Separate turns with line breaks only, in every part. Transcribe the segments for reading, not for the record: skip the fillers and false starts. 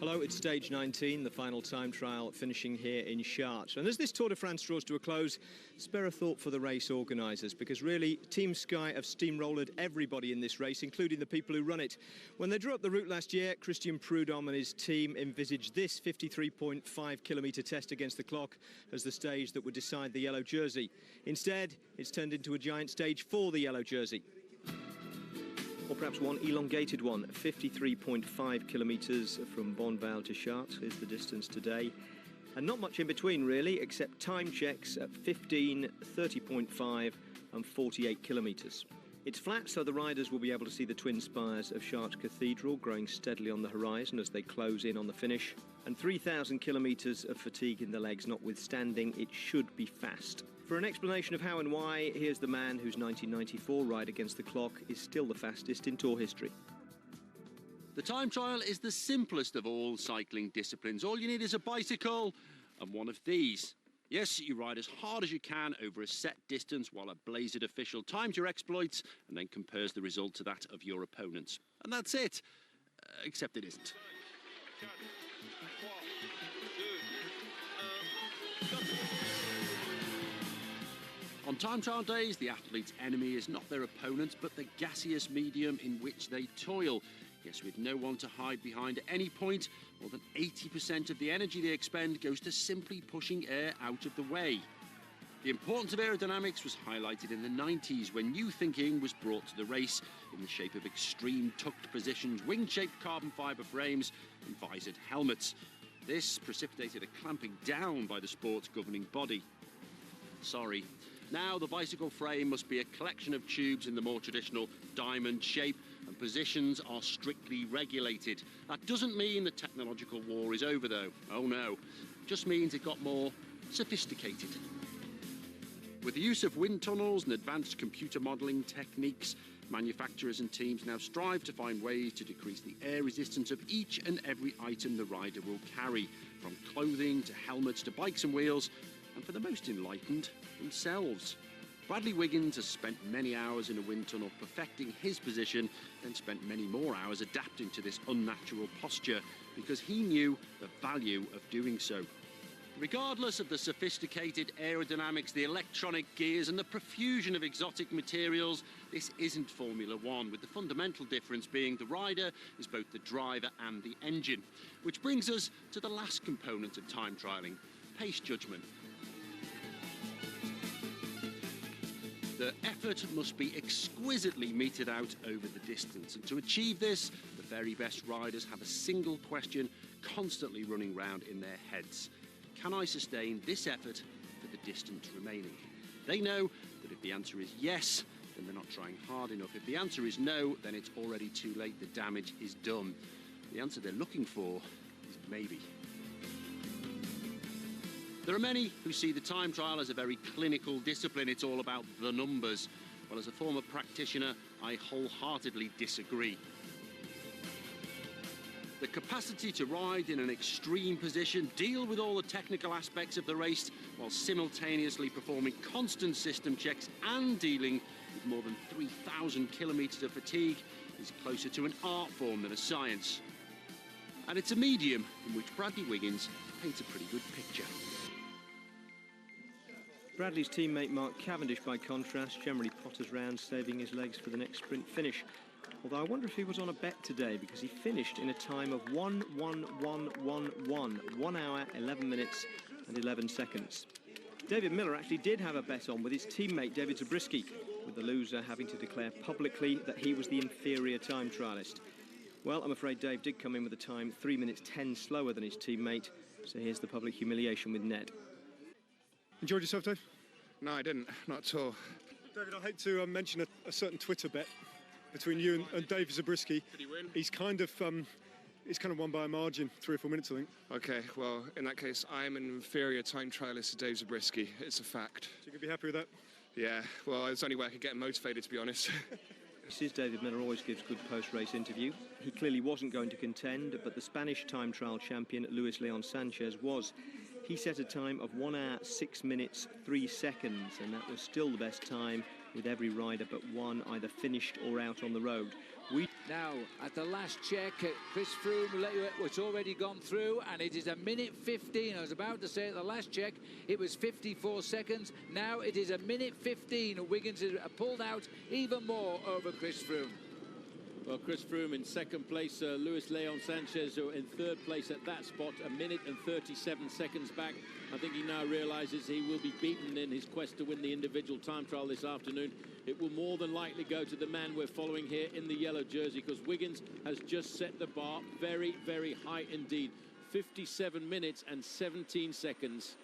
Hello, it's stage 19, the final time trial finishing here in Chartres. And as this Tour de France draws to a close, spare a thought for the race organisers, because really Team Sky have steamrolled everybody in this race, including the people who run it. When they drew up the route last year, Christian Prudhomme and his team envisaged this 53.5 kilometre test against the clock as the stage that would decide the yellow jersey. Instead, it's turned into a giant stage for the yellow jersey. Or perhaps one elongated one, 53.5 kilometres from Bonneval to Chartres is the distance today. And not much in between really, except time checks at 15, 30.5 and 48 kilometres. It's flat, so the riders will be able to see the twin spires of Chartres Cathedral growing steadily on the horizon as they close in on the finish. And 3,000 kilometres of fatigue in the legs notwithstanding, it should be fast. For an explanation of how and why, here's the man whose 1994 ride against the clock is still the fastest in Tour history.
The time trial is the simplest of all cycling disciplines. All you need is a bicycle and one of these. Yes, you ride as hard as you can over a set distance while a blazered official times your exploits and then compares the result to that of your opponents. And that's it. Except it isn't. On time trial days, the athlete's enemy is not their opponent, but the gaseous medium in which they toil. Yes, with no one to hide behind at any point, more than 80% of the energy they expend goes to simply pushing air out of the way. The importance of aerodynamics was highlighted in the 90s when new thinking was brought to the race in the shape of extreme tucked positions, wing-shaped carbon fibre frames and visored helmets. This precipitated a clamping down by the sport's governing body. Sorry. Now the bicycle frame must be a collection of tubes in the more traditional diamond shape, and positions are strictly regulated. That doesn't mean the technological war is over though. Oh no. It just means it got more sophisticated. With the use of wind tunnels and advanced computer modelling techniques, manufacturers and teams now strive to find ways to decrease the air resistance of each and every item the rider will carry, from clothing to helmets to bikes and wheels, and for the most enlightened, themselves. Bradley Wiggins has spent many hours in a wind tunnel perfecting his position, then spent many more hours adapting to this unnatural posture because he knew the value of doing so. Regardless of the sophisticated aerodynamics, the electronic gears and the profusion of exotic materials, this isn't Formula One, with the fundamental difference being the rider is both the driver and the engine. Which brings us to the last component of time trialling, pace judgment. The effort must be exquisitely meted out over the distance, and to achieve this, the very best riders have a single question constantly running round in their heads. Can I sustain this effort for the distance remaining? They know that if the answer is yes, then they're not trying hard enough. If the answer is no, then it's already too late, the damage is done. The answer they're looking for is maybe. There are many who see the time trial as a very clinical discipline. It's all about the numbers. Well, as a former practitioner, I wholeheartedly disagree. The capacity to ride in an extreme position, deal with all the technical aspects of the race, while simultaneously performing constant system checks and dealing with more than 3,000 kilometres of fatigue is closer to an art form than a science. And it's a medium in which Bradley Wiggins paints a pretty good picture.
Bradley's teammate Mark Cavendish, by contrast, generally potters round, saving his legs for the next sprint finish. Although I wonder if he was on a bet today, because he finished in a time of 1:1:1:1, 1 hour, 11 minutes and 11 seconds. David Miller actually did have a bet on with his teammate David Zabriskie, with the loser having to declare publicly that he was the inferior time trialist. Well, I'm afraid Dave did come in with a time 3 minutes 10 slower than his teammate, so here's the public humiliation with Ned.
Enjoyed yourself, Dave?
No, I didn't. Not at all.
David, I hate to mention a certain Twitter bet between you and Dave Zabriskie.
Did he win?
He's kind of won by a margin, 3 or 4 minutes, I think.
Okay, well, in that case, I am an inferior time trialist to Dave Zabriskie. It's a fact.
So you could be happy with that?
Yeah, well, it's the only way I could get motivated, to be honest.
This is David Miller, always gives good post-race interview. He clearly wasn't going to contend, but the Spanish time trial champion, Luis Leon Sanchez, was. He set a time of 1 hour, 6 minutes, 3 seconds, and that was still the best time, with every rider but one either finished or out on the road.
Now, at the last check, Chris Froome, it's already gone through, and it is a minute 15. I was about to say at the last check, it was 54 seconds. Now it is a minute 15. Wiggins has pulled out even more over Chris Froome.
Well, Chris Froome in second place, Luis Leon Sanchez in third place at that spot, a minute and 37 seconds back. I think he now realises he will be beaten in his quest to win the individual time trial this afternoon. It will more than likely go to the man we're following here in the yellow jersey, because Wiggins has just set the bar very, very high indeed. 57 minutes and 17 seconds.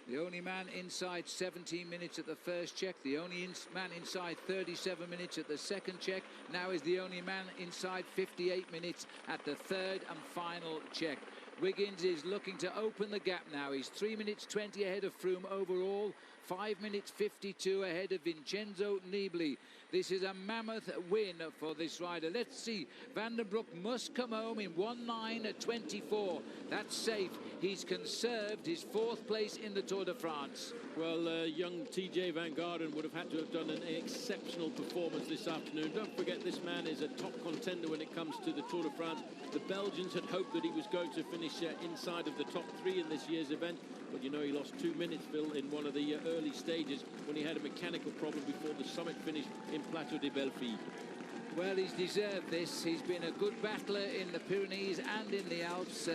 The only man inside 17 minutes at the first check, the only man inside 37 minutes at the second check, now is the only man inside 58 minutes at the third and final check. Wiggins is looking to open the gap now. He's 3 minutes 20 ahead of Froome overall, 5 minutes 52 ahead of Vincenzo Nibali. This is a mammoth win for this rider. Let's see. Van den Broek must come home in 1:09:24. That's safe. He's conserved his fourth place in the Tour de France.
Well, young TJ Van Garderen would have had to have done an exceptional performance this afternoon. Don't forget, this man is a top contender when it comes to the Tour de France. The Belgians had hoped that he was going to finish inside of the top three in this year's event. But you know, he lost 2 minutes, Phil, in one of the early stages when he had a mechanical problem before the summit finish in Plateau de Belleville.
Well, he's deserved this. He's been a good battler in the Pyrenees and in the Alps.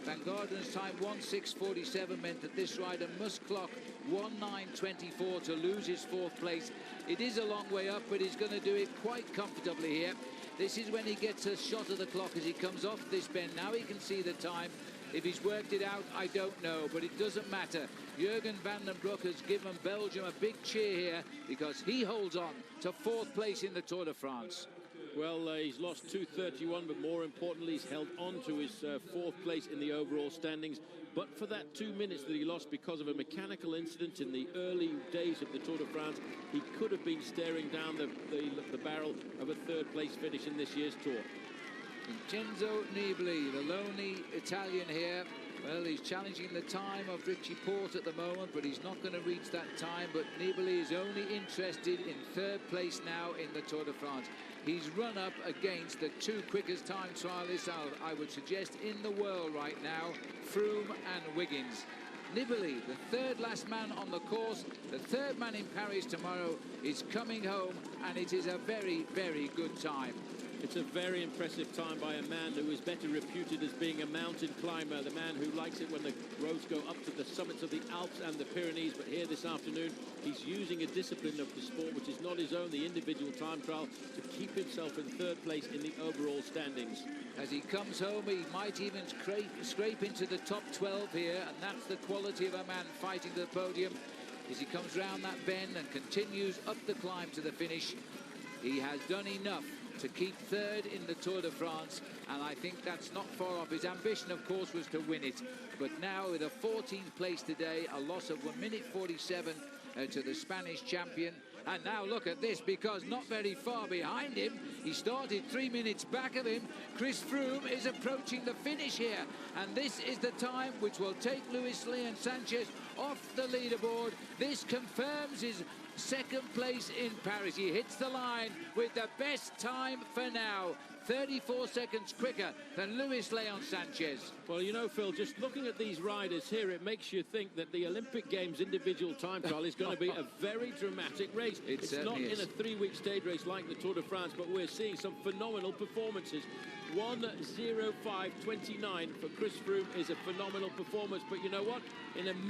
Van Garden's time 1:06:47 meant that this rider must clock 1:09:24 to lose his fourth place. It is a long way up, but he's going to do it quite comfortably here. This is when he gets a shot of the clock as he comes off this bend. Now he can see the time. If he's worked it out, I don't know, but it doesn't matter. Jurgen van den Broek has given Belgium a big cheer here because he holds on to fourth place in the Tour de France.
Well, he's lost 2:31, but more importantly, he's held on to his fourth place in the overall standings. But for that 2 minutes that he lost because of a mechanical incident in the early days of the Tour de France, he could have been staring down the barrel of a third place finish in this year's Tour.
Vincenzo Nibali, the lonely Italian here. Well, he's challenging the time of Richie Porte at the moment, but he's not going to reach that time. But Nibali is only interested in third place now in the Tour de France. He's run up against the two quickest time trialists, I would suggest, in the world right now, Froome and Wiggins. Nibali, the third last man on the course, the third man in Paris tomorrow, is coming home, and it is a very, very good time.
It's a very impressive time by a man who is better reputed as being a mountain climber, the man who likes it when the roads go up to the summits of the Alps and the Pyrenees. But here this afternoon, he's using a discipline of the sport which is not his own, the individual time trial, to keep himself in third place in the overall standings.
As he comes home, he might even scrape into the top 12 here, and that's the quality of a man fighting the podium. As he comes round that bend and continues up the climb to the finish, he has done enough to keep third in the Tour de France, and I think that's not far off. His ambition, of course, was to win it, but now with a 14th place today, a loss of 1:47 to the Spanish champion. And now look at this, because not very far behind him, he started 3 minutes back of him. Chris Froome is approaching the finish here, and this is the time which will take Luis Leon Sanchez off the leaderboard. This confirms his second place in Paris. He hits the line with the best time for now. 34 seconds quicker than Luis Leon Sanchez.
Well, you know, Phil, just looking at these riders here, it makes you think that the Olympic Games individual time trial is going to be a very dramatic race. It's not in a 3-week stage race like the Tour de France, but we're seeing some phenomenal performances. 1:05:29 for Chris Froome is a phenomenal performance, but you know what? In 1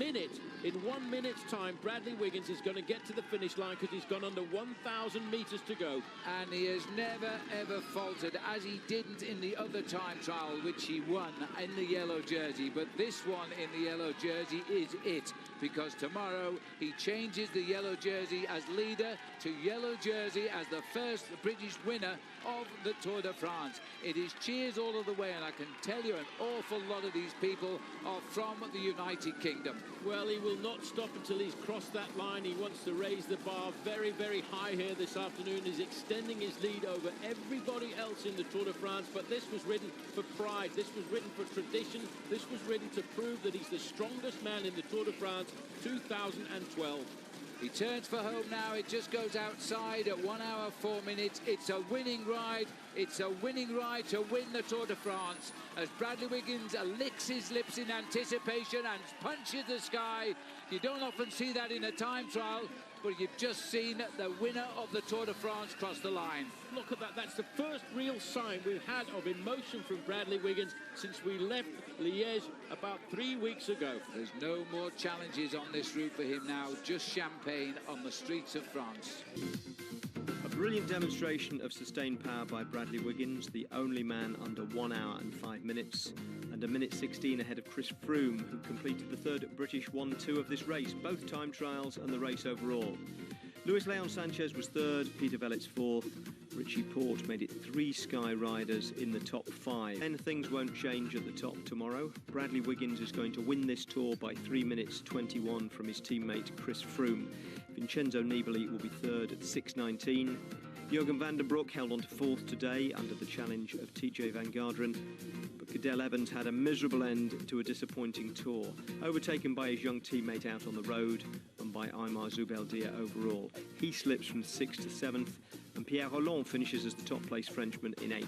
minute's time, Bradley Wiggins is going to get to the finish line because he's gone under 1,000 meters to go.
And he has never, ever faltered, as he didn't in the other time trial, which he won in the yellow jersey. But this one in the yellow jersey is it, because tomorrow he changes the yellow jersey as leader to yellow jersey as the first British winner of the Tour de France. It is cheers all of the way, and I can tell you an awful lot of these people are from the United Kingdom.
Well, he will not stop until he's crossed that line. He wants to raise the bar very, very high here this afternoon. He's extending his lead over everybody else in the Tour de France, but this was ridden for pride. This was ridden for tradition. This was ridden to prove that he's the strongest man in the Tour de France 2012.
He turns for home now. It just goes outside at 1 hour 4 minutes. It's a winning ride. It's a winning ride to win the Tour de France as Bradley Wiggins licks his lips in anticipation and punches the sky. You don't often see that in a time trial, but you've just seen the winner of the Tour de France cross the line.
Look at that. That's the first real sign we've had of emotion from Bradley Wiggins since we left Liège about 3 weeks ago.
There's no more challenges on this route for him now, just champagne on the streets of France.
A brilliant demonstration of sustained power by Bradley Wiggins, the only man under 1 hour and 5 minutes, and a minute 16 ahead of Chris Froome, who completed the third British 1-2 of this race, both time trials and the race overall. Luis Leon Sanchez was third, Peter Velits fourth, Richie Porte made it 3 Sky riders in the top 5. And things won't change at the top tomorrow. Bradley Wiggins is going to win this Tour by 3 minutes 21 from his teammate Chris Froome. Vincenzo Nibali will be third at 6:19. Jurgen van den Broek held on to fourth today under the challenge of TJ Van Garderen. But Cadel Evans had a miserable end to a disappointing Tour, overtaken by his young teammate out on the road and by Aymar Zubeldia overall. He slips from 6th to 7th, and Pierre Rolland finishes as the top-placed Frenchman in 8th.